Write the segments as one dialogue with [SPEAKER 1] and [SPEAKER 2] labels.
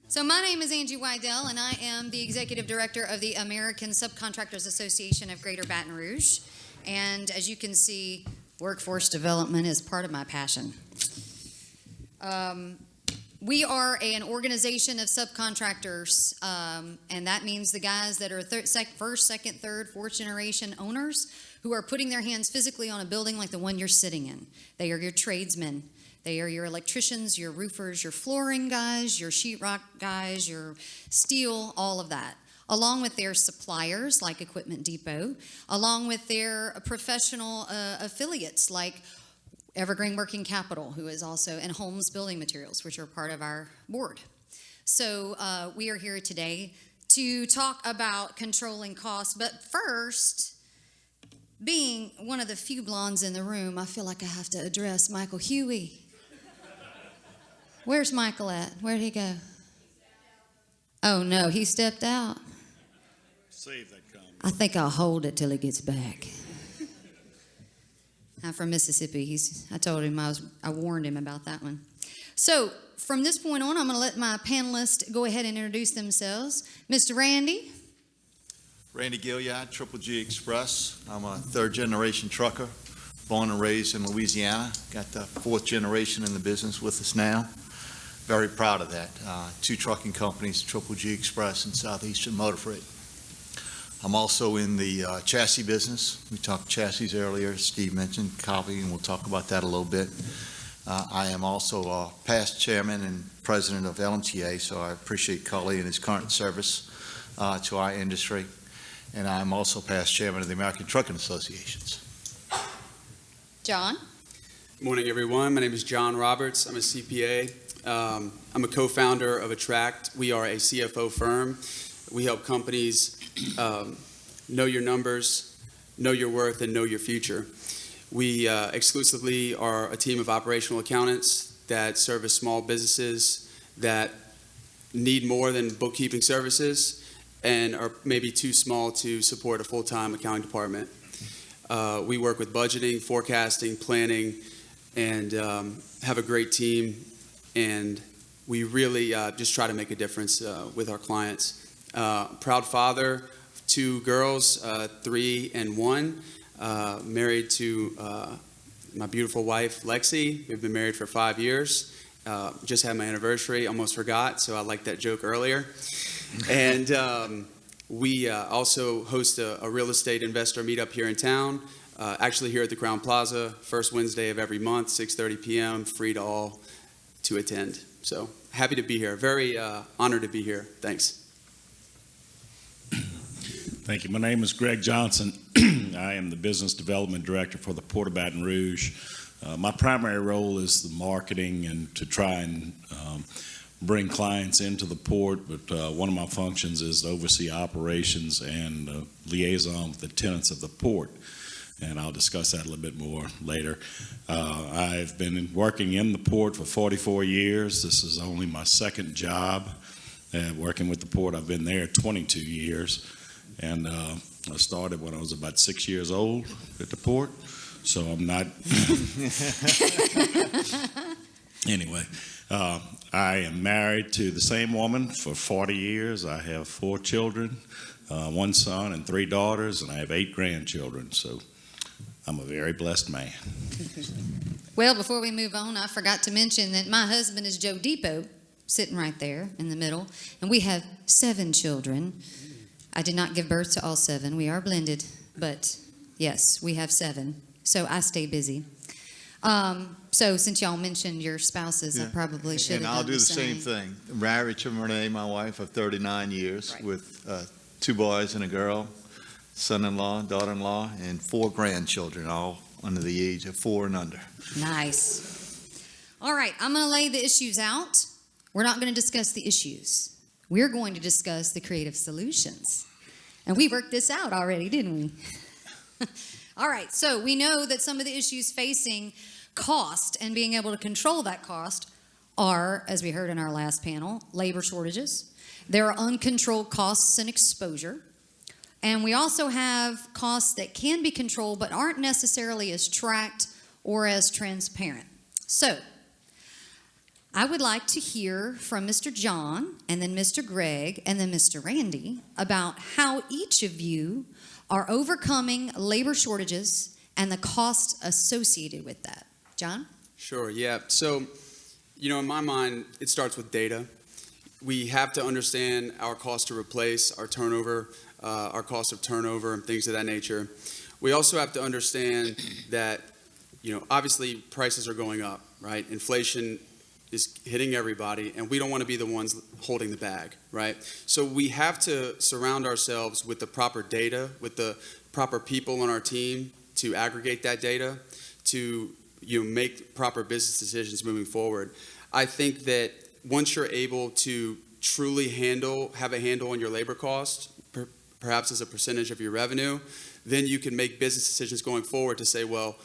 [SPEAKER 1] So my name is Angie Weidel, and I am the Executive Director of the American Subcontractors Association of Greater Baton Rouge. And as you can see, workforce development is part of my passion. We are an organization of subcontractors, and that means the guys that are first, second, third, fourth generation owners who are putting their hands physically on a building like the one you're sitting in. They are your tradesmen. They are your electricians, your roofers, your flooring guys, your sheetrock guys, your steel, all of that, along with their suppliers like Equipment Depot, along with their professional affiliates like Evergreen Working Capital, who is also, and Holmes Building Materials, which are part of our board. So we are here today to talk about controlling costs, but first, being one of the few blondes in the room, I feel like I have to address Michael Huey. Where's Michael at? Where'd he go? Oh no, he stepped out.
[SPEAKER 2] Save that comment.
[SPEAKER 1] I think I'll hold it till he gets back. I'm from Mississippi. I told him I warned him about that one. So from this point on, I'm going to let my panelists go ahead and introduce themselves. Mr. Randy.
[SPEAKER 2] Randy Guillot, Triple G Express. I'm a third-generation trucker, born and raised in Louisiana. Got the fourth generation in the business with us now. Very proud of that. Two trucking companies, Triple G Express and Southeastern Motor Freight. I'm also in the chassis business. We talked chassis earlier. Steve mentioned copy, and we'll talk about that a little bit. I am also a past chairman and president of LMTA, so I appreciate Cully and his current service to our industry. And I'm also past chairman of the American Trucking Associations.
[SPEAKER 1] John.
[SPEAKER 3] Good morning, everyone. My name is John Roberts. I'm a CPA. I'm a co-founder of Attract. We are a CFO firm. We help companies know your numbers, know your worth, and know your future. We exclusively are a team of operational accountants that service small businesses that need more than bookkeeping services and are maybe too small to support a full-time accounting department. We work with budgeting, forecasting, planning, and have a great team. And we really just try to make a difference with our clients. Proud father, 2 girls, 3 and 1. Married to my beautiful wife, Lexi. We've been married for 5 years. Just had my anniversary, almost forgot, so I liked that joke earlier. And we also host a real estate investor meetup here in town, actually here at the Crown Plaza, first Wednesday of every month, 6:30 p.m., free to all to attend. So happy to be here. Very honored to be here. Thanks.
[SPEAKER 4] Thank you. My name is Greg Johnson. I am the Business Development Director for the Port of Baton Rouge. My primary role is the marketing and to try and bring clients into the port, but one of my functions is to oversee operations and liaison with the tenants of the port. And I'll discuss that a little bit more later. I've been working in the port for 44 years. This is only my second job working with the port. I've been there 22 years. And I started when I was about 6 years old at the port. So I'm not... Anyway, I am married to the same woman for 40 years. I have 4 children, 1 son and 3 daughters, and I have 8 grandchildren. So I'm a very blessed man.
[SPEAKER 1] Well, before we move on, I forgot to mention that my husband is Joe Depot, sitting right there in the middle, and we have 7 children. I did not give birth to all 7. We are blended, but yes, we have 7. So I stay busy. So since y'all mentioned your spouses, I probably should have done
[SPEAKER 2] And I'll do the
[SPEAKER 1] same
[SPEAKER 2] thing. Married to Renee, my wife, of 39 years,
[SPEAKER 1] Right.
[SPEAKER 2] with 2 boys and a girl, son-in-law, daughter-in-law, and 4 grandchildren, all under the age of 4 and under.
[SPEAKER 1] Nice. All right, I'm going to lay the issues out. We're not going to discuss the issues. We're going to discuss the creative solutions. And we worked this out already, didn't we? All right, so we know that some of the issues facing cost and being able to control that cost are, as we heard in our last panel, labor shortages. There are uncontrolled costs and exposure. And we also have costs that can be controlled but aren't necessarily as tracked or as transparent. So I would like to hear from Mr. John, and then Mr. Greg, and then Mr. Randy about how each of you are overcoming labor shortages and the cost associated with that. John?
[SPEAKER 3] Sure, yeah. So, in my mind, it starts with data. We have to understand our cost to replace, our turnover, our cost of turnover, and things of that nature. We also have to understand that, obviously prices are going up, right? Inflation is hitting everybody, and we don't want to be the ones holding the bag, right? So we have to surround ourselves with the proper data, with the proper people on our team to aggregate that data, to make proper business decisions moving forward. I think that once you're able to truly have a handle on your labor cost, perhaps as a percentage of your revenue, then you can make business decisions going forward to say, well,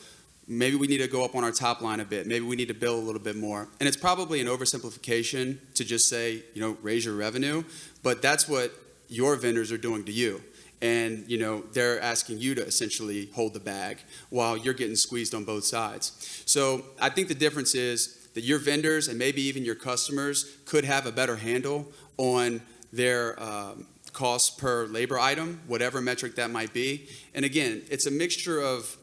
[SPEAKER 3] maybe we need to go up on our top line a bit. Maybe we need to bill a little bit more. And it's probably an oversimplification to just say, raise your revenue, but that's what your vendors are doing to you. And, they're asking you to essentially hold the bag while you're getting squeezed on both sides. So I think the difference is that your vendors and maybe even your customers could have a better handle on their cost per labor item, whatever metric that might be. And again, it's a mixture of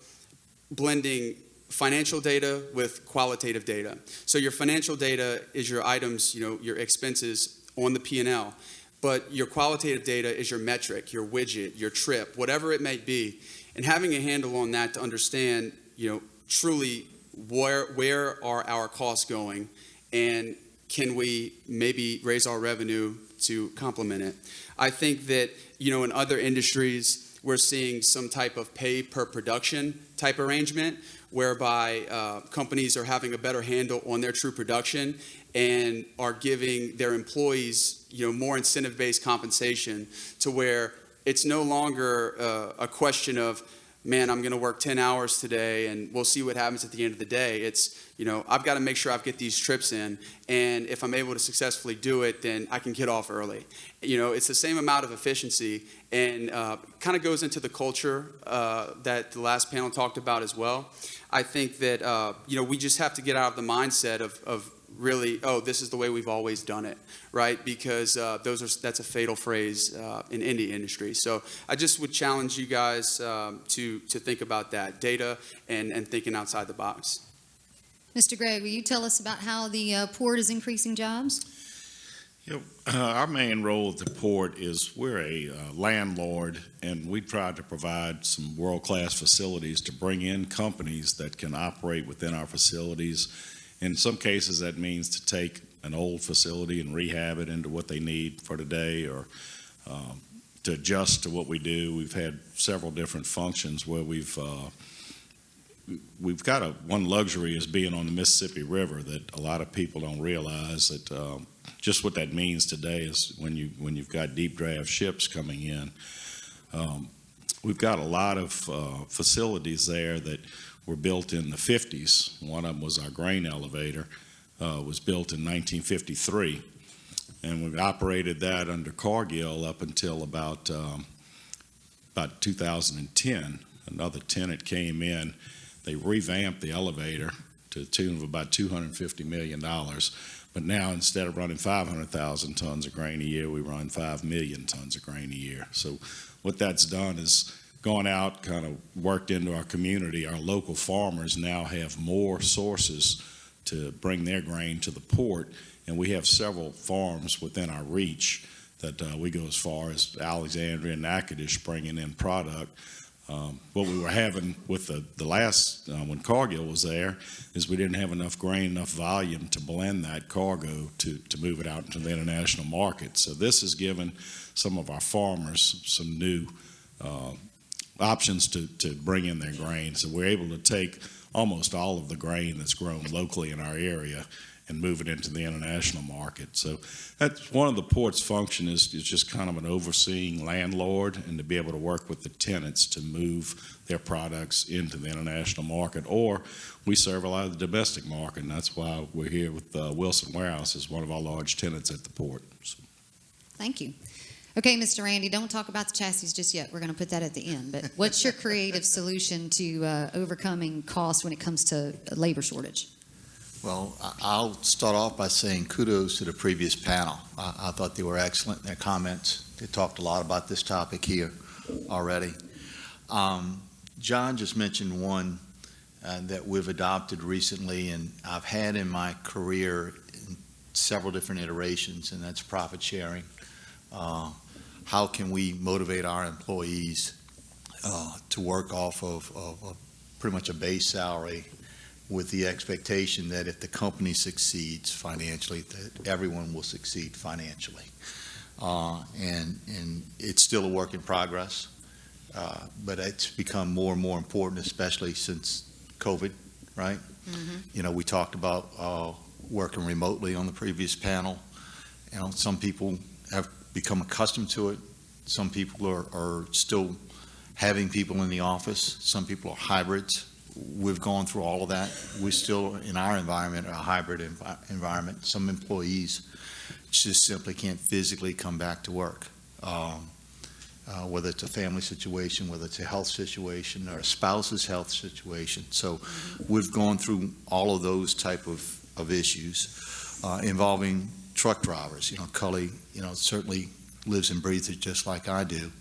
[SPEAKER 3] blending financial data with qualitative data. So your financial data is your items, your expenses on the P&L. But your qualitative data is your metric, your widget, your trip, whatever it may be. And having a handle on that to understand, truly where are our costs going, and can we maybe raise our revenue to complement it. I think that, in other industries, we're seeing some type of pay per production type arrangement whereby companies are having a better handle on their true production and are giving their employees, more incentive-based compensation to where it's no longer a question of, man, I'm going to work 10 hours today and we'll see what happens at the end of the day. It's, I've got to make sure I get these trips in, and if I'm able to successfully do it, then I can get off early. It's the same amount of efficiency, and kind of goes into the culture that the last panel talked about as well. I think that, we just have to get out of the mindset of really, this is the way we've always done it, right? Because that's a fatal phrase in any industry. So I just would challenge you guys to think about that data and thinking outside the box.
[SPEAKER 1] Mr. Gregg, will you tell us about how the port is increasing jobs?
[SPEAKER 4] Our main role at the port is we're a landlord, and we try to provide some world-class facilities to bring in companies that can operate within our facilities. In some cases, that means to take an old facility and rehab it into what they need for today, or to adjust to what we do. We've had several different functions where we've got one luxury is being on the Mississippi River that a lot of people don't realize that just what that means today is when you've got deep draft ships coming in. We've got a lot of facilities there that were built in the 50s. One of them was our grain elevator, was built in 1953. And we've operated that under Cargill up until about 2010. Another tenant came in. They revamped the elevator to the tune of about $250 million. But now, instead of running 500,000 tons of grain a year, we run 5 million tons of grain a year. So what that's done is gone out, kind of worked into our community. Our local farmers now have more sources to bring their grain to the port, and we have several farms within our reach that we go as far as Alexandria and Natchitoches bringing in product. What we were having with the last, when Cargill was there, is we didn't have enough grain, enough volume to blend that cargo to move it out into the international market. So this has given some of our farmers some new options to bring in their grain. So we're able to take almost all of the grain that's grown locally in our area and move it into the international market. So that's one of the port's function is just kind of an overseeing landlord, and to be able to work with the tenants to move their products into the international market. Or we serve a lot of the domestic market, and that's why we're here with Wilson Warehouse as one of our large tenants at the port. So.
[SPEAKER 1] Thank you. Okay, Mr. Randy, don't talk about the chassis just yet. We're going to put that at the end. But what's your creative solution to overcoming cost when it comes to labor shortage?
[SPEAKER 2] Well, I'll start off by saying kudos to the previous panel. I thought they were excellent in their comments. They talked a lot about this topic here already. John just mentioned one that we've adopted recently, and I've had in my career in several different iterations, and that's profit sharing. How can we motivate our employees to work off of pretty much a base salary with the expectation that if the company succeeds financially, that everyone will succeed financially. And it's still a work in progress, but it's become more and more important, especially since COVID, right?
[SPEAKER 1] Mm-hmm.
[SPEAKER 2] You know, we talked about working remotely on the previous panel. You know, some people have become accustomed to it. Some people are still having people in the office. Some people are hybrids. We've gone through all of that. We still, in our environment, are a hybrid environment. Some employees just simply can't physically come back to work, whether it's a family situation, whether it's a health situation, or a spouse's health situation. So we've gone through all of those type of issues involving truck drivers. You know, Cully, you know, certainly lives and breathes it just like I do.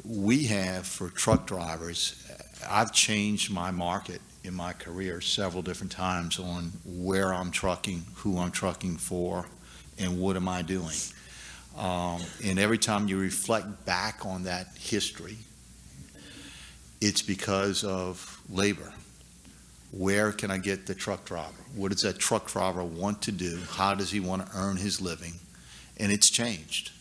[SPEAKER 2] We have, for truck drivers, I've changed my market in my career several different times on where I'm trucking, who I'm trucking for, and what am I doing. And every time you reflect back on that history, it's because of labor. Where can I get the truck driver? What does that truck driver want to do? How does he want to earn his living? And it's changed.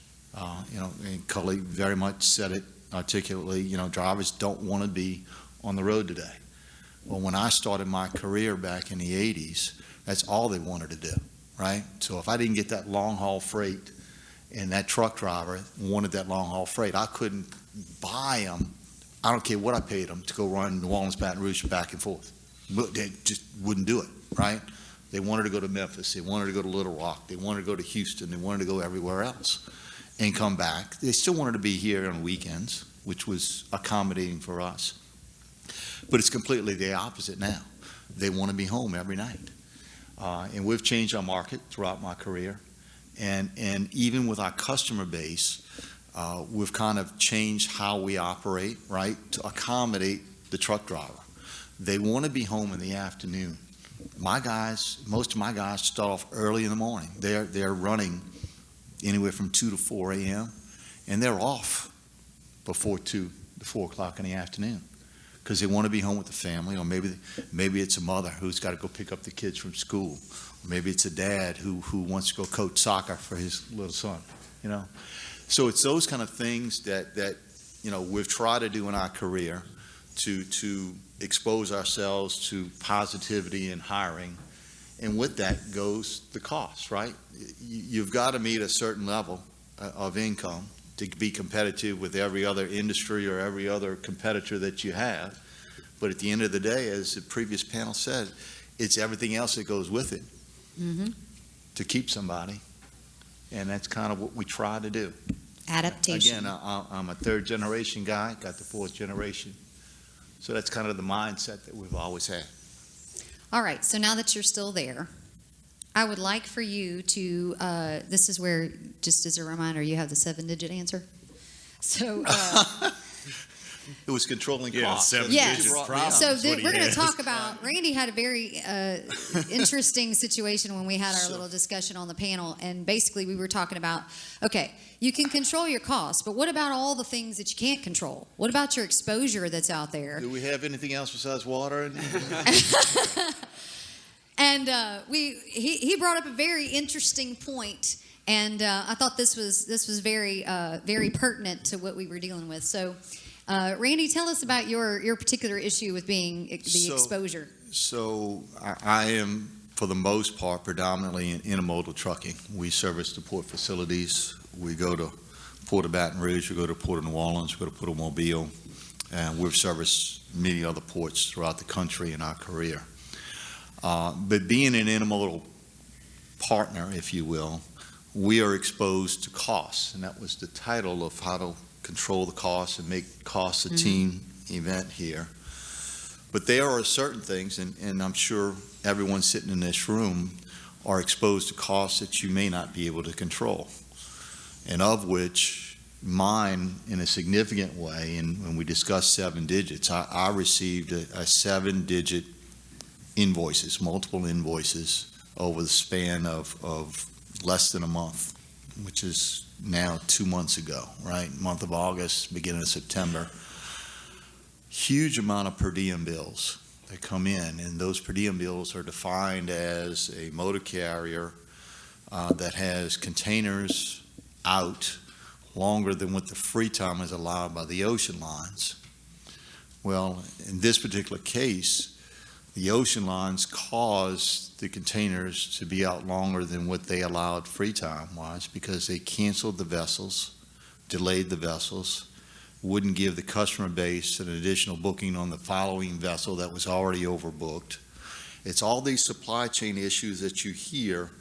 [SPEAKER 2] You know, and Cully very much said it articulately, you know, drivers don't want to be on the road today. Well, when I started my career back in the 80s, that's all they wanted to do, right? So if I didn't get that long haul freight and that truck driver wanted that long haul freight, I couldn't buy them. I don't care what I paid them to go run New Orleans, Baton Rouge, back and forth. They just wouldn't do it, right? They wanted to go to Memphis. They wanted to go to Little Rock. They wanted to go to Houston. They wanted to go everywhere else and come back. They still wanted to be here on weekends, which was accommodating for us. But it's completely the opposite now. They want to be home every night. And we've changed our market throughout my career. And even with our customer base, we've kind of changed how we operate, right, to accommodate the truck driver. They want to be home in the afternoon. My guys, most of my guys start off early in the morning. They're running anywhere from 2 to 4 a.m. and they're off before 2 to 4 o'clock in the afternoon because they want to be home with the family, or maybe it's a mother who's got to go pick up the kids from school, or maybe it's a dad who wants to go coach soccer for his little son, you know. So it's those kind of things that you know we've tried to do in our career to expose ourselves to positivity in hiring. And with that goes the cost, right? You've got to meet a certain level of income to be competitive with every other industry or every other competitor that you have. But at the end of the day, as the previous panel said, it's everything else that goes with it to keep somebody. And that's kind of what we try to do.
[SPEAKER 1] Adaptation.
[SPEAKER 2] Again, I'm a third generation guy, got the fourth generation. So that's kind of the mindset that we've always had.
[SPEAKER 1] All right, so now that you're still there, I would like for you to, this is where, just as a reminder, you have the 7-digit answer. So,
[SPEAKER 2] It was controlling costs.
[SPEAKER 1] Yes. So
[SPEAKER 4] what
[SPEAKER 1] we're going to
[SPEAKER 4] has.
[SPEAKER 1] talk about, Randy had a very interesting situation when we had our little discussion on the panel, and basically we were talking about, okay, you can control your costs, but what about all the things that you can't control? What about your exposure that's out there?
[SPEAKER 2] Do we have anything else besides water?
[SPEAKER 1] And he brought up a very interesting point, and I thought this was very very pertinent to what we were dealing with. So, Randy, tell us about your particular issue with being the exposure.
[SPEAKER 2] So I am, for the most part, predominantly in intermodal trucking. We service the port facilities. We go to Port of Baton Rouge. We go to Port of New Orleans. We go to Port of Mobile, and we've serviced many other ports throughout the country in our career. But being an intermodal partner, if you will, we are exposed to costs, and that was the title of how to control the costs and make costs a team event here. But there are certain things, and I'm sure everyone sitting in this room are exposed to costs that you may not be able to control, and of which mine, in a significant way, and when we discussed 7 digits, I received a 7-digit invoices, multiple invoices over the span of less than a month, which is now 2 months ago, right? Month of August, beginning of September. Huge amount of per diem bills that come in, and those per diem bills are defined as a motor carrier that has containers out longer than what the free time is allowed by the ocean lines. Well, in this particular case, the ocean lines caused the containers to be out longer than what they allowed free time was because they canceled the vessels, delayed the vessels, wouldn't give the customer base an additional booking on the following vessel that was already overbooked. It's all these supply chain issues that you hear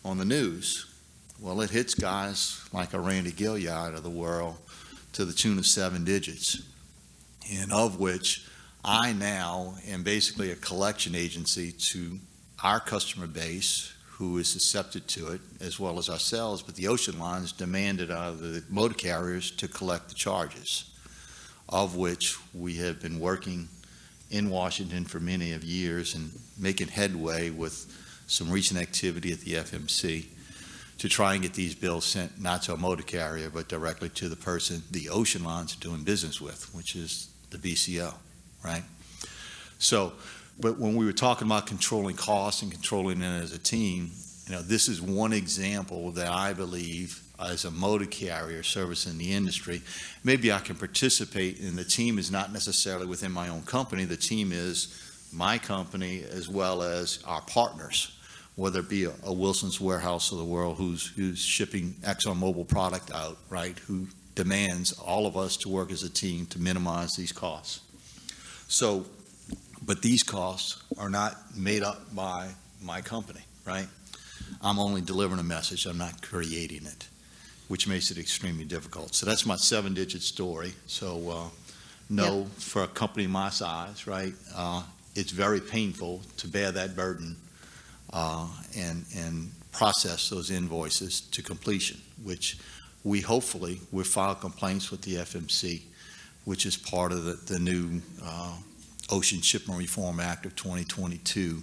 [SPEAKER 2] on the news. Well, it hits guys like a Randy Guillot of the world to the tune of 7 digits, and of which I now am basically a collection agency to our customer base who is susceptible to it, as well as ourselves, but the ocean lines demanded out of the motor carriers to collect the charges, of which we have been working in Washington for many of years and making headway with some recent activity at the FMC to try and get these bills sent not to a motor carrier, but directly to the person the ocean lines are doing business with, which is the BCO, right? So, but when we were talking about controlling costs and controlling it as a team, this is one example that I believe as a motor carrier servicing the industry, maybe I can participate, and the team is not necessarily within my own company. The team is my company as well as our partners, whether it be a Wilson's Warehouse of the world who's shipping ExxonMobil product out, right, who demands all of us to work as a team to minimize these costs. So, but these costs are not made up by my company, right? I'm only delivering a message, I'm not creating it, which makes it extremely difficult. So that's my 7-digit story. So no, for a company my size, right, it's very painful to bear that burden and process those invoices to completion, which we've filed complaints with the FMC, which is part of the new Ocean Shipment Reform Act of 2022.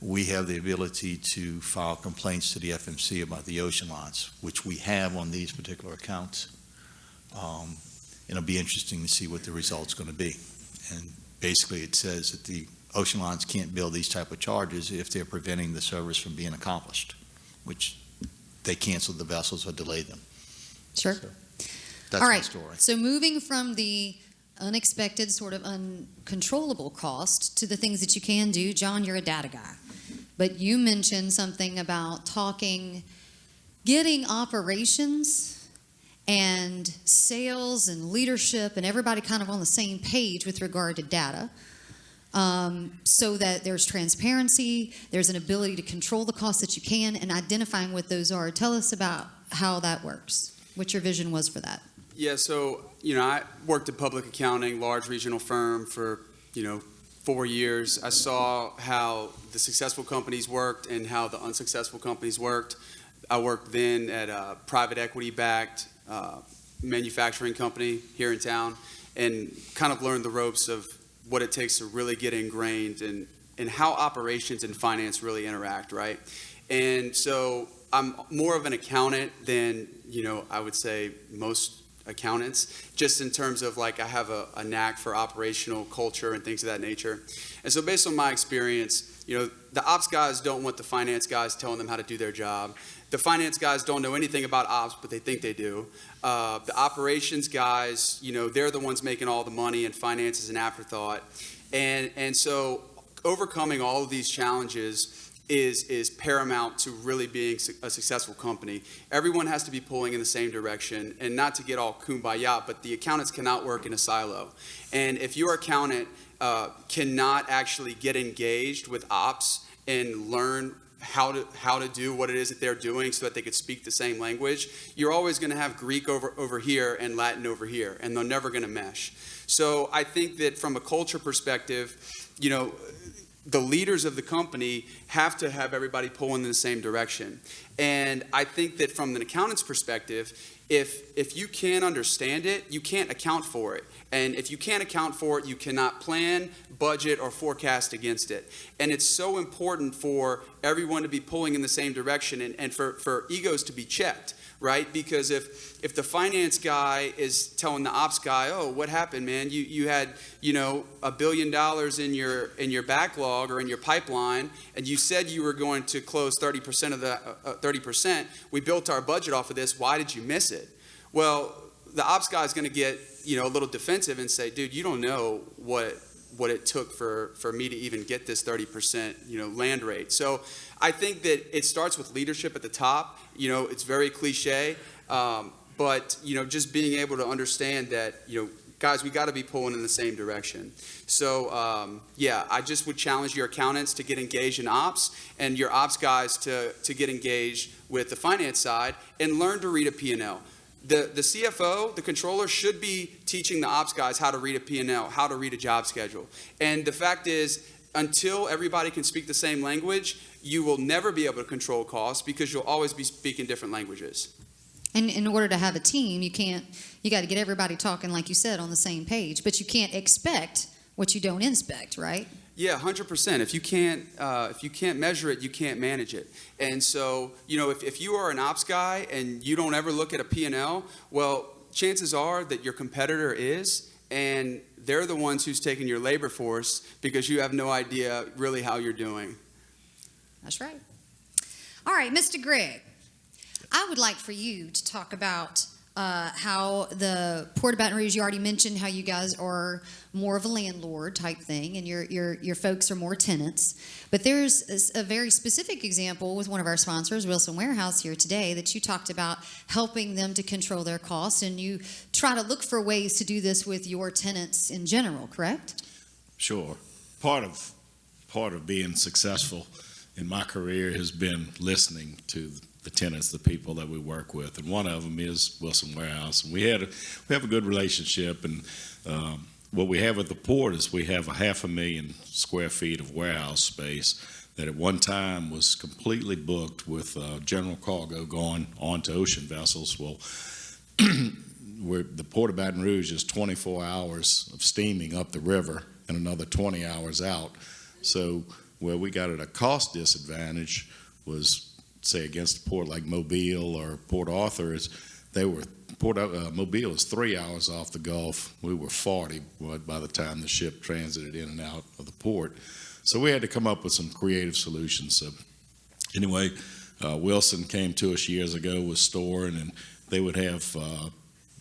[SPEAKER 2] We have the ability to file complaints to the FMC about the ocean lines, which we have on these particular accounts. It'll be interesting to see what the result's going to be. And basically it says that the ocean lines can't bill these type of charges if they're preventing the service from being accomplished, which they canceled the vessels or delayed them.
[SPEAKER 1] Sure.
[SPEAKER 2] So that's
[SPEAKER 1] All
[SPEAKER 2] my
[SPEAKER 1] right.
[SPEAKER 2] story.
[SPEAKER 1] So moving from the unexpected sort of uncontrollable cost to the things that you can do. John, you're a data guy, but you mentioned something about getting operations and sales and leadership and everybody kind of on the same page with regard to data, so that there's transparency, there's an ability to control the costs that you can, and identifying what those are. Tell us about how that works, what your vision was for that.
[SPEAKER 3] Yeah, so, I worked in public accounting, large regional firm for, 4 years. I saw how the successful companies worked and how the unsuccessful companies worked. I worked then at a private equity-backed manufacturing company here in town and kind of learned the ropes of what it takes to really get ingrained in how operations and finance really interact, right? And so I'm more of an accountant than, I would say most accountants, just in terms of I have a knack for operational culture and things of that nature. And so based on my experience, the ops guys don't want the finance guys telling them how to do their job. The finance guys don't know anything about ops, but they think they do. The operations guys, they're the ones making all the money, and finance is an afterthought. And so overcoming all of these challenges is paramount to really being a successful company. Everyone has to be pulling in the same direction, and not to get all kumbaya, but the accountants cannot work in a silo. And if your accountant cannot actually get engaged with ops and learn how to do what it is that they're doing so that they could speak the same language, you're always going to have Greek over here and Latin over here, and they're never going to mesh. So I think that from a culture perspective, the leaders of the company have to have everybody pulling in the same direction. And I think that from an accountant's perspective, if you can't understand it, you can't account for it. And if you can't account for it, you cannot plan, budget, or forecast against it. And it's so important for everyone to be pulling in the same direction and for egos to be checked, right? Because if the finance guy is telling the ops guy, oh, what happened, man? You had, $1 billion in your backlog or in your pipeline, and you said you were going to close 30% of the 30%. We built our budget off of this. Why did you miss it? Well, the ops guy is going to get, a little defensive and say, dude, you don't know what it took for me to even get this 30%, land rate. So I think that it starts with leadership at the top. It's very cliche, but, just being able to understand that, guys, we got to be pulling in the same direction. So, I just would challenge your accountants to get engaged in ops and your ops guys to get engaged with the finance side and learn to read a P&L. The CFO, the controller, should be teaching the ops guys how to read a P&L, how to read a job schedule. And the fact is, until everybody can speak the same language, you will never be able to control costs because you'll always be speaking different languages.
[SPEAKER 1] And in order to have a team, you got to get everybody talking, like you said, on the same page. But you can't expect what you don't inspect, right?
[SPEAKER 3] Yeah, 100%. If you can't measure it, you can't manage it. And so, if you are an ops guy and you don't ever look at a P&L, well, chances are that your competitor is, and they're the ones who's taking your labor force because you have no idea really how you're doing.
[SPEAKER 1] That's right. All right, Mr. Greg, I would like for you to talk about how the Port of Baton Rouge, you already mentioned how you guys are more of a landlord type thing and your folks are more tenants. But there's a very specific example with one of our sponsors, Wilson Warehouse, here today that you talked about helping them to control their costs, and you try to look for ways to do this with your tenants in general, correct?
[SPEAKER 4] Sure. Part of being successful in my career has been listening to the tenants, the people that we work with, and one of them is Wilson Warehouse. And we have a good relationship, and what we have at the port is we have 500,000 square feet of warehouse space that at one time was completely booked with general cargo going onto ocean vessels. Well, the Port of Baton Rouge is 24 hours of steaming up the river and another 20 hours out. So where we got at a cost disadvantage was, say, against a port like Mobile or Port Arthur, Mobile is 3 hours off the Gulf. We were 40 by the time the ship transited in and out of the port. So we had to come up with some creative solutions. So anyway, Wilson came to us years ago with storing, and they would have,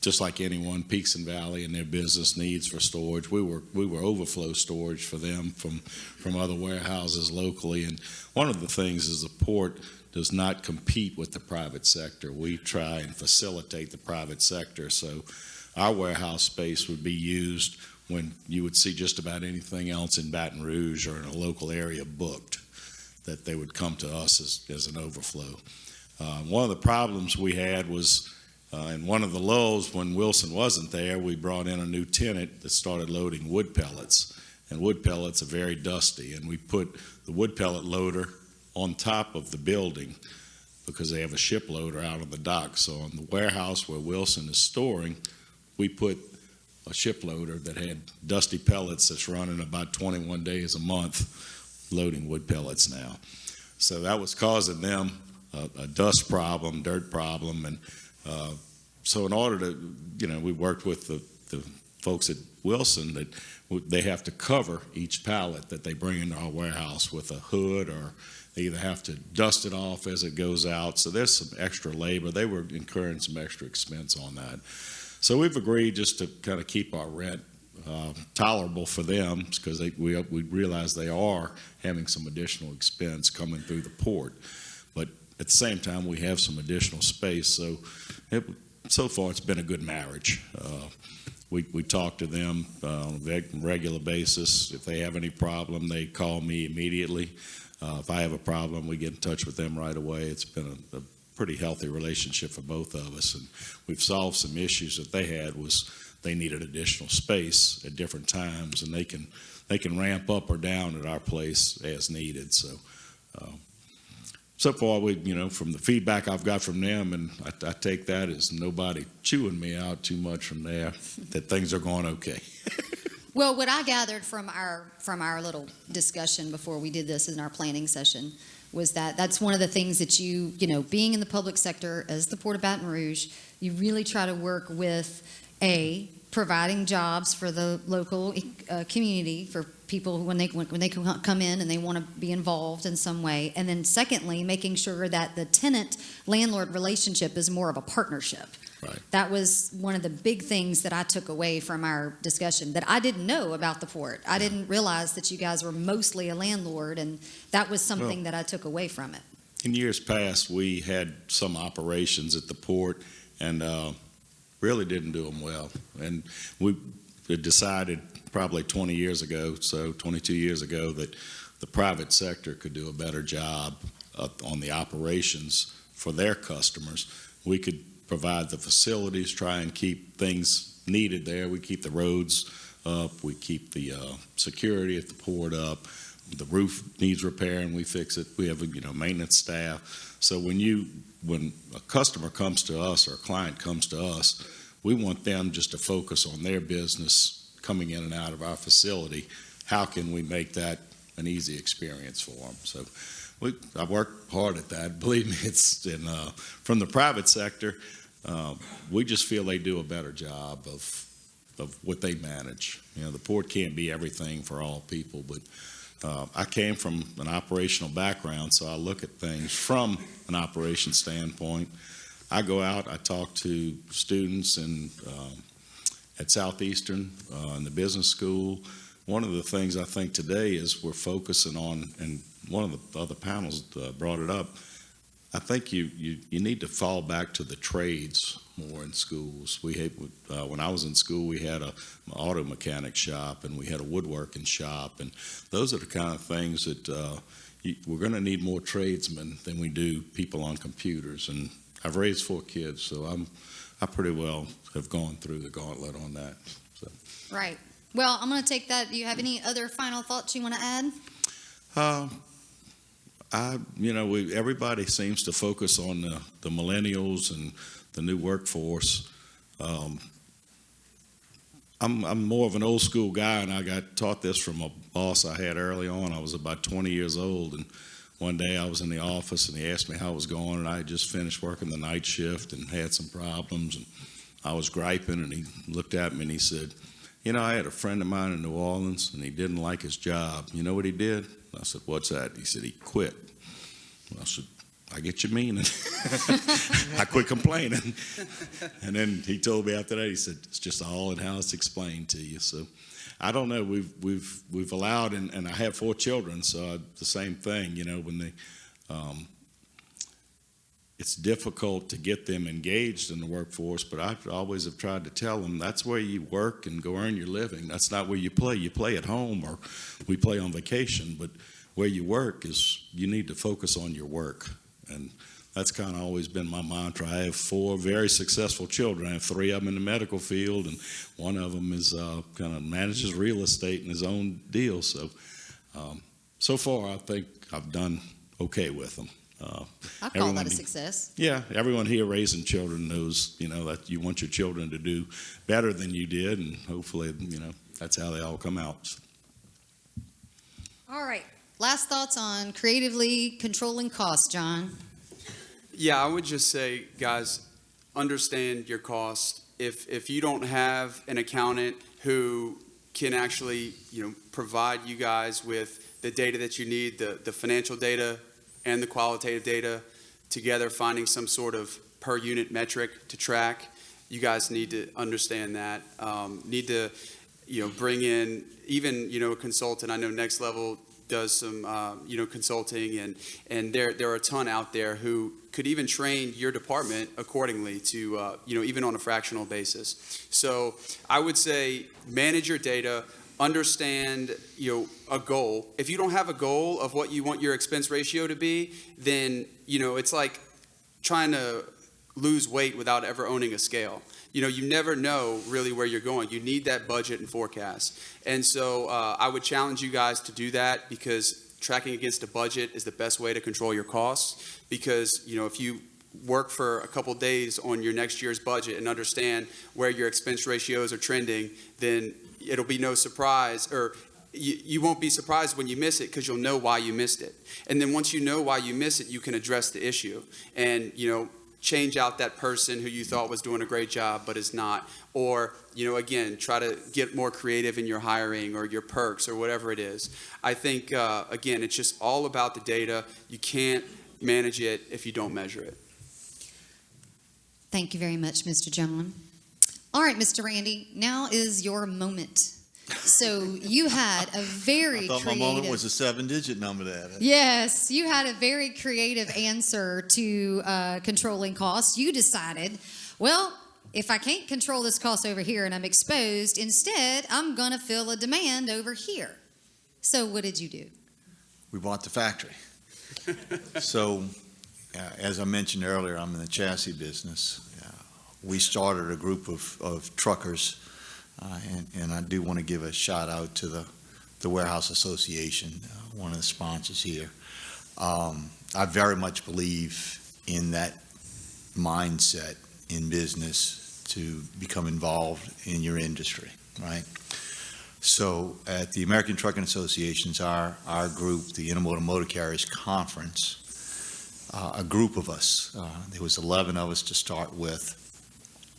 [SPEAKER 4] just like anyone, peaks and valley in their business needs for storage. We were overflow storage for them from other warehouses locally. And one of the things is the port does not compete with the private sector. We try and facilitate the private sector. So our warehouse space would be used when you would see just about anything else in Baton Rouge or in a local area booked, that they would come to us as an overflow. One of the problems we had was in one of the lulls when Wilson wasn't there, we brought in a new tenant that started loading wood pellets. And wood pellets are very dusty, and we put the wood pellet loader on top of the building because they have a ship loader out on the dock. So on the warehouse where Wilson is storing, we put a ship loader that had dusty pellets that's running about 21 days a month loading wood pellets now. So that was causing them a dust problem, dirt problem, and so in order to, we worked with the folks at Wilson that they have to cover each pallet that they bring into our warehouse with a hood, or they either have to dust it off as it goes out. So there's some extra labor. They were incurring some extra expense on that. So we've agreed just to kind of keep our rent tolerable for them, because we realize they are having some additional expense coming through the port. But at the same time, we have some additional space. So so far, it's been a good marriage. We talk to them on a regular basis. If they have any problem, they call me immediately. If I have a problem, we get in touch with them right away. It's been a pretty healthy relationship for both of us, and we've solved some issues that they had. Was they needed additional space at different times, and they can they can ramp up or down at our place as needed. So far, from the feedback I've got from them, and I take that as nobody chewing me out too much from there, that things are going okay.
[SPEAKER 1] Well, what I gathered from our little discussion before we did this in our planning session was that that's one of the things that being in the public sector as the Port of Baton Rouge, you really try to work with providing jobs for the local community, for people when they come in and they want to be involved in some way, and then secondly, making sure that the tenant-landlord relationship is more of a partnership.
[SPEAKER 4] Right.
[SPEAKER 1] That was one of the big things that I took away from our discussion that I didn't know about the port. I didn't realize that you guys were mostly a landlord, and that was something that I took away from it.
[SPEAKER 4] In years past, we had some operations at the port and really didn't do them well. And we decided probably 20 years ago, so 22 years ago, that the private sector could do a better job on the operations for their customers. We could provide the facilities, try and keep things needed there. We keep the roads up, we keep the security at the port up. The roof needs repair and we fix it. We have maintenance staff. So when a customer comes to us or a client comes to us, we want them just to focus on their business coming in and out of our facility. How can we make that an easy experience for them? So I worked hard at that. Believe me, it's from the private sector. We just feel they do a better job of what they manage. The port can't be everything for all people, but I came from an operational background, so I look at things from an operation standpoint. I go out, I talk to students at Southeastern in the business school. One of the things I think today is we're focusing on, and one of the other panels brought it up, I think you need to fall back to the trades more in schools. When I was in school, we had an auto mechanic shop and we had a woodworking shop, and those are the kind of things that we're going to need more tradesmen than we do people on computers. And I've raised 4 kids, so I pretty well have gone through the gauntlet on that. So.
[SPEAKER 1] Right. Well, I'm going to take that. Do you have any other final thoughts you want to add? Everybody seems to focus on the millennials and the new workforce. I'm more of an old school guy, and I got taught this from a boss I had early on. I was about 20 years old, and one day I was in the office, and he asked me how it was going, and I had just finished working the night shift and had some problems, and I was griping, and he looked at me and he said, I had a friend of mine in New Orleans, and he didn't like his job. You know what he did? I said, what's that? He said, he quit. I said, I get your meaning. I quit complaining. And then he told me after that, he said, it's just all in how it's explained to you. So I don't know. We've allowed, and I have 4 children, so the same thing, when they, it's difficult to get them engaged in the workforce, but I always have tried to tell them that's where you work and go earn your living. That's not where you play. You play at home or we play on vacation, but where you work is you need to focus on your work. And that's kind of always been my mantra. I have 4 very successful children. I have 3 of them in the medical field, and one of them is kind of manages real estate in his own deal. So, so far, I think I've done okay with them. I call that a success.
[SPEAKER 4] Yeah, everyone here raising children knows, that you want your children to do better than you did, and hopefully, that's how they all come out.
[SPEAKER 1] All right. Last thoughts on creatively controlling costs, John?
[SPEAKER 3] Yeah, I would just say, guys, understand your cost. If you don't have an accountant who can actually, provide you guys with the data that you need, the financial data and the qualitative data together, finding some sort of per unit metric to track, you guys need to understand that. Need to, bring in even, a consultant. I know Next Level does some, consulting, and there are a ton out there who could even train your department accordingly to, even on a fractional basis. So I would say manage your data, understand, a goal. If you don't have a goal of what you want your expense ratio to be, then, it's like trying to lose weight without ever owning a scale. You know, you never know really where you're going. You need that budget and forecast. And so I would challenge you guys to do that, because tracking against a budget is the best way to control your costs. Because, you know, if you work for a couple days on your next year's budget and understand where your expense ratios are trending, then it'll be no surprise, or you won't be surprised when you miss it, because you'll know why you missed it. And then once you know why you miss it, you can address the issue and, you know, change out that person who you thought was doing a great job but is not. Or, you know, again, try to get more creative in your hiring or your perks or whatever it is. I think, again, it's just all about the data. You can't manage it if you don't measure it.
[SPEAKER 1] Thank you very much, Mr. John. All right, Mr. Randy, now is your moment. So you had a very
[SPEAKER 2] I thought
[SPEAKER 1] creative...
[SPEAKER 2] my moment was a 7-digit number there.
[SPEAKER 1] Yes, you had a very creative answer to controlling costs. You decided, well, if I can't control this cost over here and I'm exposed, instead, I'm going to fill a demand over here. So what did you do?
[SPEAKER 2] We bought the factory. So, as I mentioned earlier, I'm in the chassis business. We started a group of truckers, and I do want to give a shout out to the Warehouse Association, one of the sponsors here. I very much believe in that mindset in business to become involved in your industry, right? So at the American Trucking Association's, our group, the Intermodal Motor Carriers Conference, a group of us, there was 11 of us to start with.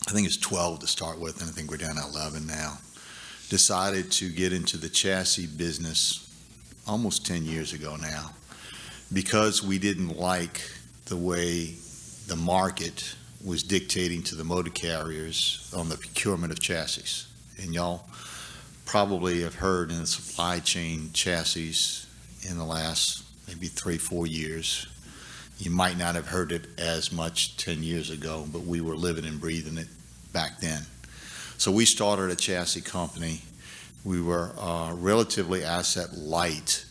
[SPEAKER 2] I think it's 12 to start with, and I think we're down to 11 now, decided to get into the chassis business almost 10 years ago now, because we didn't like the way the market was dictating to the motor carriers on the procurement of chassis. And y'all probably have heard in the supply chain chassis in the last maybe 3-4 years. You might not have heard it as much 10 years ago, but we were living and breathing it back then. So we started a chassis company. We were relatively asset light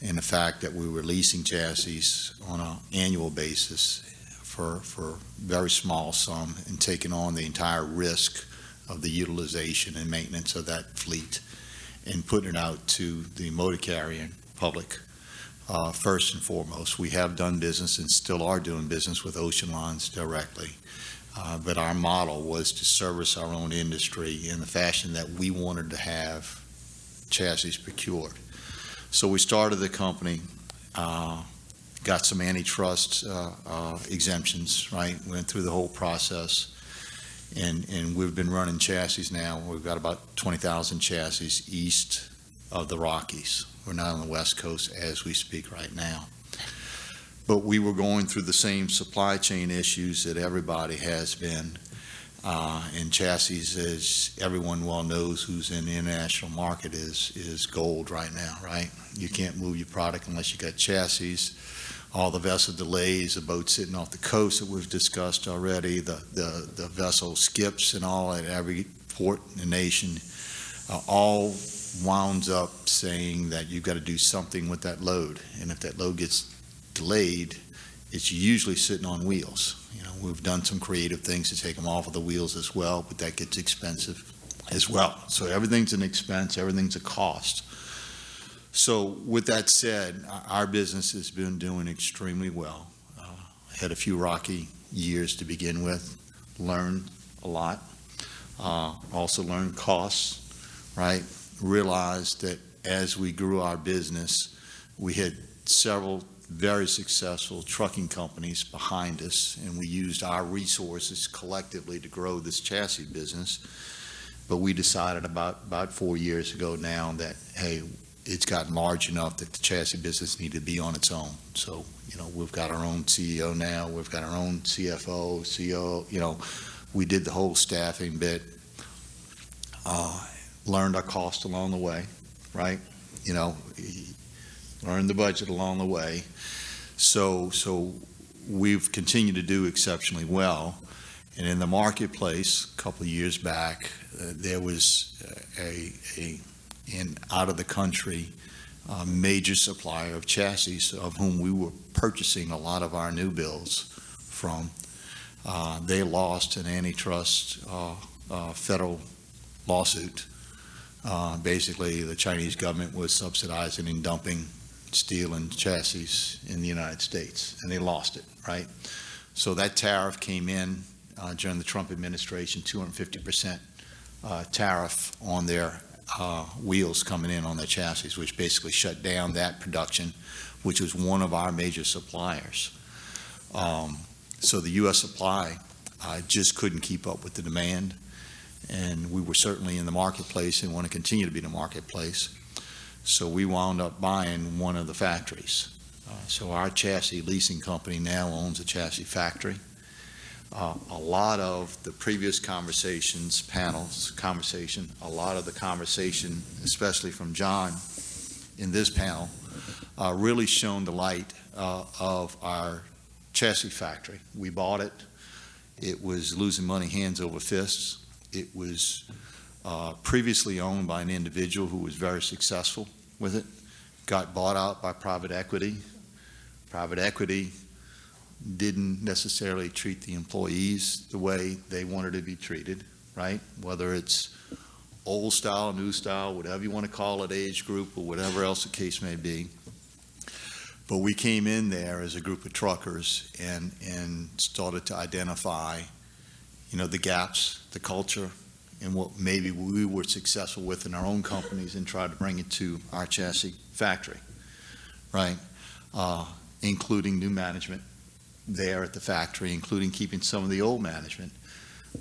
[SPEAKER 2] in the fact that we were leasing chassis on an annual basis for very small sum and taking on the entire risk of the utilization and maintenance of that fleet and putting it out to the motor carrier public. First and foremost, we have done business and still are doing business with ocean lines directly. But our model was to service our own industry in the fashion that we wanted to have chassis procured. So we started the company, got some antitrust exemptions, right? Went through the whole process. And we've been running chassis now. We've got about 20,000 chassis east of the Rockies. We're not on the West Coast as we speak right now. But we were going through the same supply chain issues that everybody has been. And chassis, as everyone well knows who's in the international market, is gold right now, right? You can't move your product unless you got chassis. All the vessel delays, the boat sitting off the coast that we've discussed already, the vessel skips and all at every port in the nation, all wounds up saying that you've got to do something with that load. And if that load gets delayed, it's usually sitting on wheels. You know, we've done some creative things to take them off of the wheels as well, but that gets expensive as well. So everything's an expense, everything's a cost. So with that said, our business has been doing extremely well. Had a few rocky years to begin with, learned a lot, also learned costs, right? Realized that as we grew our business, we had several very successful trucking companies behind us, and we used our resources collectively to grow this chassis business. But we decided about 4 years ago now that, hey, it's gotten large enough that the chassis business needed to be on its own. So, you know, we've got our own CEO now, we've got our own CFO, COO, you know, we did the whole staffing bit, learned our cost along the way, right? You know, learned the budget along the way. So we've continued to do exceptionally well. And in the marketplace, a couple of years back, there was an out of the country major supplier of chassis of whom we were purchasing a lot of our new builds from. They lost an antitrust federal lawsuit. Basically, the Chinese government was subsidizing and dumping steel and chassis in the United States, and they lost it, right? So that tariff came in during the Trump administration, 250% tariff on their wheels coming in on their chassis, which basically shut down that production, which was one of our major suppliers. So the U.S. supply just couldn't keep up with the demand, and we were certainly in the marketplace and want to continue to be in the marketplace. So we wound up buying one of the factories. So our chassis leasing company now owns a chassis factory. A lot of the previous conversation, a lot of the conversation, especially from John in this panel, really shone the light of our chassis factory. We bought it. It was losing money hands over fists. It was previously owned by an individual who was very successful with it, got bought out by private equity. Private equity didn't necessarily treat the employees the way they wanted to be treated, right? Whether it's old style, new style, whatever you want to call it, age group, or whatever else the case may be. But we came in there as a group of truckers and started to identify, the gaps, the culture, and what maybe we were successful with in our own companies and tried to bring it to our chassis factory, right? Including new management there at the factory, including keeping some of the old management.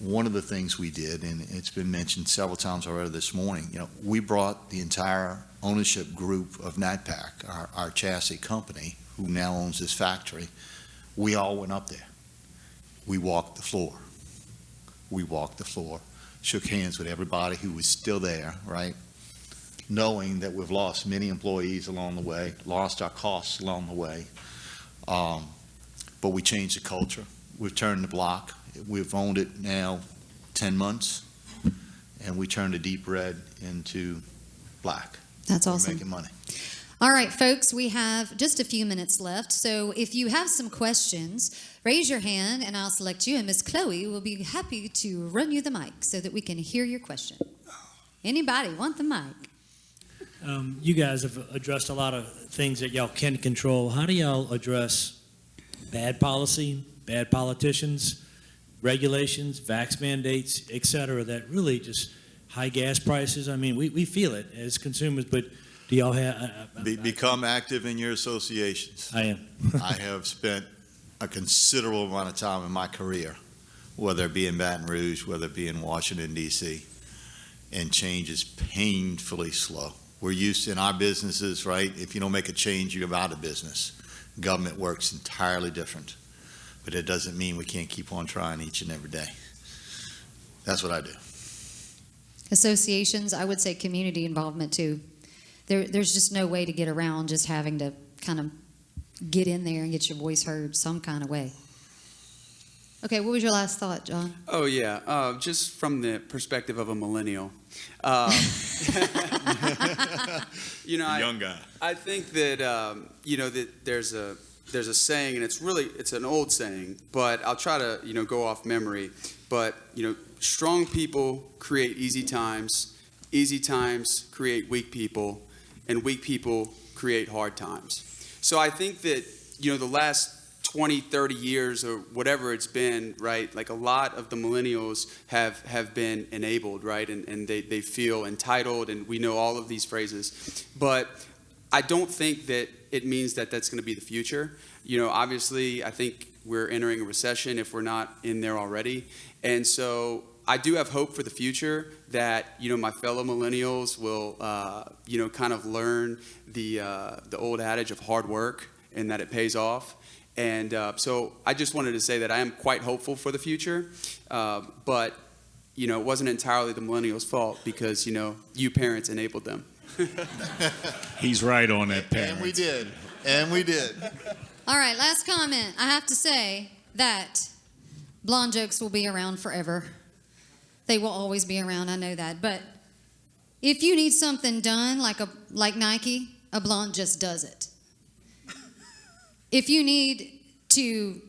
[SPEAKER 2] One of the things we did, and it's been mentioned several times already this morning, we brought the entire ownership group of NatPac, our chassis company, who now owns this factory. We all went up there. We walked the floor. Shook hands with everybody who was still there, right? Knowing that we've lost many employees along the way, lost our costs along the way. But we changed the culture. We've turned the block. We've owned it now 10 months, and we turned the deep red into black.
[SPEAKER 1] That's awesome.
[SPEAKER 2] We're making money.
[SPEAKER 1] All right, folks, we have just a few minutes left. So if you have some questions, raise your hand and I'll select you. And Miss Chloe will be happy to run you the mic so that we can hear your question. Anybody want the mic?
[SPEAKER 5] You guys have addressed a lot of things that y'all can control. How do y'all address bad policy, bad politicians, regulations, vax mandates, et cetera, that really just high gas prices? I mean, we feel it as consumers, but do y'all have...
[SPEAKER 2] Become active in your associations.
[SPEAKER 5] I am.
[SPEAKER 2] I have spent a considerable amount of time in my career, whether it be in Baton Rouge, whether it be in Washington, D.C., and change is painfully slow. We're used to, in our businesses, right, if you don't make a change, you're out of business. Government works entirely different, but it doesn't mean we can't keep on trying each and every day. That's what I do.
[SPEAKER 1] Associations, I would say community involvement too. There's just no way to get around just having to kind of get in there and get your voice heard some kind of way. Okay, what was your last thought, John?
[SPEAKER 3] Oh, yeah. Just from the perspective of a millennial.
[SPEAKER 4] Young guy.
[SPEAKER 3] I think that, that there's a saying, and it's an old saying, but I'll try to, go off memory. But, strong people create easy times create weak people, and weak people create hard times. So I think that, the last 20, 30 years or whatever it's been, right, like a lot of the millennials have been enabled, right, and they feel entitled, and we know all of these phrases. But I don't think that it means that that's going to be the future. Obviously, I think we're entering a recession if we're not in there already. And so I do have hope for the future that, my fellow millennials will, kind of learn the old adage of hard work and that it pays off. And so I just wanted to say that I am quite hopeful for the future, but, it wasn't entirely the millennials' fault because, you parents enabled them.
[SPEAKER 4] He's right on that, parents.
[SPEAKER 2] And we did.
[SPEAKER 1] All right, last comment. I have to say that blonde jokes will be around forever. They will always be around, I know that. But if you need something done, like Nike, a blonde just does it. If you need to,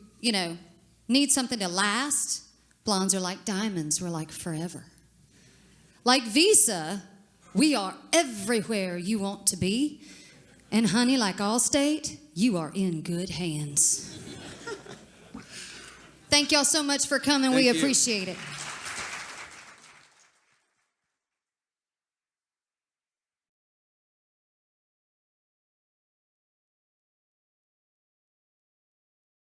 [SPEAKER 1] Need something to last? Blondes are like diamonds. We're like forever. Like Visa, we are everywhere you want to be. And honey, like Allstate, you are in good hands. Thank y'all so much for coming. We
[SPEAKER 3] Thank you.
[SPEAKER 1] appreciate it.